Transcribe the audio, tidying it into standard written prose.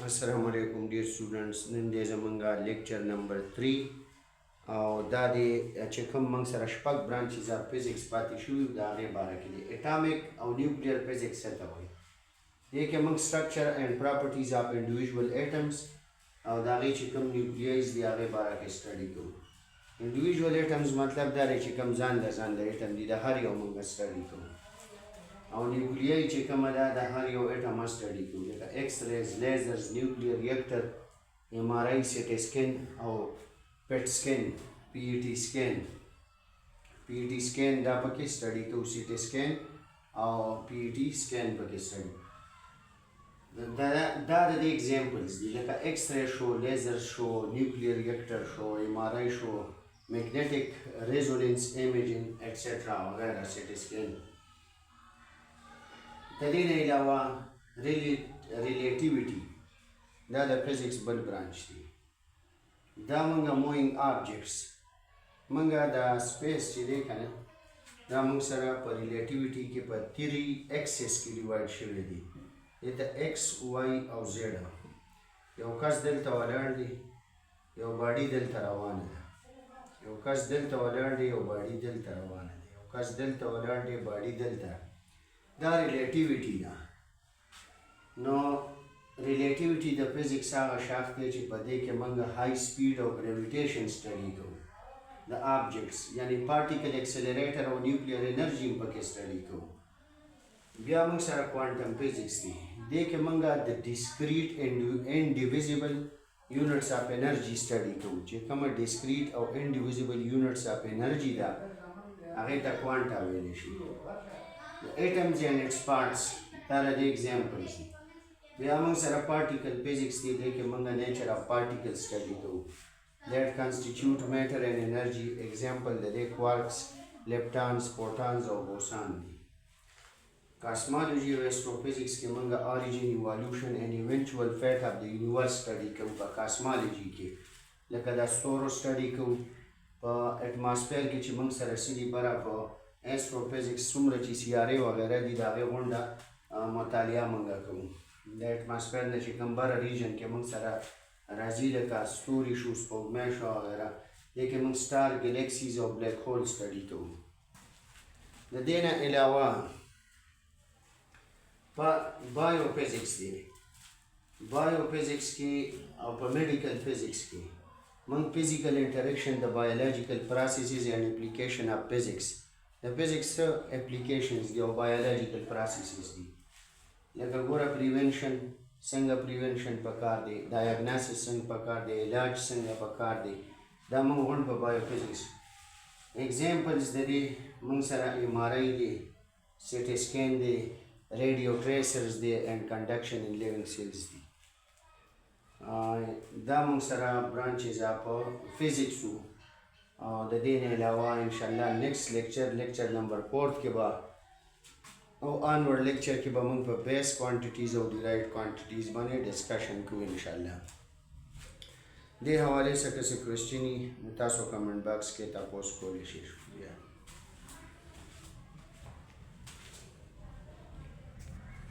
Assalamu alaikum dear students. نن دې زمونږه lecture number 3 او دا دې چې کوم موږ سره شپږ برانچز اف فزیکس پاتې شوي د هغې باره کې دي. اټامیک او نیوکلیر فزیکس څه ته وایي؟ دې کې موږ structure and properties of individual atoms او د هغې چې کوم نیوکلیایز دي هغې باره کې سټډي کوو. individual atoms مطلب دا دی چې کوم ځان د اټم دي د هر یو موږ سټډي کوو. او نیوکلیای چې کومه ده د هر یو اټم سټډي کوو، لکه ایکس ریز، لیزرز، نیوکلیر ریاکټر، ایم آر آی، سیټي سکین او پیټ سکین، پی ای ټي سکین دا پکې سټډي کوو، سیټي سکین او پی ای ټي سکین پکې سټډي. دا د دې اگزامپلز دي، لکه ایکس ری شو، لیزر شو، نیوکلیر ریاکټر شو، ایم آر آی شو، میګنیټک ریزونانس امیجنګ ایټسټرا وغیرہ، سیټي سکین. د دې نه علاوه ریلیټیویټي دا د فزیکس بل برانچ دی. دا موږ مووینګ آبجیکټس موږ د سپیس چې دی که نه دا موږ سره په ریلیټیویټي کې په 3 ایکسس کې ډیوایډ شوی دی. دې ته ایکس، وای او زیډ. یو کس دلته ولاړ دی، یو باډي دلته روانه ده. یو کس دلته ولاړ دی، یو باډي دلته روانه ده. یو کس دلته ولاړ دی، باډي دلته. دا ریلیټیویټي ده. نو ریلیټیویټي د فزیکس هغه شاخ دی چې په دې کې موږ های سپیډ او ګریویټیشن سټډي کوو د آبجیکټس، یعنی پارټیکل ایکسلریټر او نیوکلیر انرژي هم پکې سټډي کوو. بیا موږ سره کوانټم فزیکس دی. دې کې موږ د ډیسکریټ انډیویزیبل یونټس اف انرژي سټډي کوو، چې کومه ډیسکریټ او انډیویزیبل یونټس اف انرژي ده هغې ته کوانټا ویلی شي. The atoms and its parts دا د دې examples دي. بیا موږ سره پارټیکل فزیکس دی. دې کې موږ نیچر اف پارټیکل سټډي کوو that constitute matter and energy. example د دې کوارکس، لیپټانز، پروټانز او بوسان دي. کاسمالوجي او اسټروفزیکس کې موږ origin, evolution and eventual fate of the universe سټډي کوو. په کاسمالوجي کې لکه د ستورو سټډي کوو. په اټماسفیر کې چې موږ سره څه دي برابر اسټروفزیکس څومره چې سیارې وغیره دي د هغې غونډه مطالعه موږ کوو. د اټماسفیر نه چې کوم بره ریجن کې موږ سره راځي لکه ستوري شو، سپوږمۍ شو وغیره، دې کې موږ سټار، ګلیکسیز او بلیک هول سټډي کوو. د دې نه علاوه په بایو فزیکس دی. بایو فزیکس کې او په میډیکل فزیکس کې موږ فزیکل انټریکشن د بایولوژیکل پروسیسز اینڈ اپلیکیشن اف فزیکس د فزیکس اپلیکیشنز دی او بایولوژیکل پروسیسز دي. لکه ګوره پریونشن څنګه پریونشن پکار دی، ډایګناسس څنګه پکار دی، علاج څنګه پکار دی، دا موږ غونډ په بایو فزیکس. ایگزامپلز د دې موږ سره ایم آر آی دی، سیټي سکین دی، ریډیو ټریسرز دی اینڈ کنډکشن ان لیونګ سیلز دی. دا موږ سره برانچز اف فزیکس وو. او د دې نه علاوه انشاءالله نیکسٹ لیکچر نمبر 4 کې به او آنورډ لیکچر کې به موږ په بیس کوانټیټیز او ډیرایوډ کوانټیټیز باندې ډسکشن کوو انشاءالله. دې حوالې څخه څه کوېسچن وي نو تاسو کمنټ باکس کې تاسو کولی شئ. شکریه.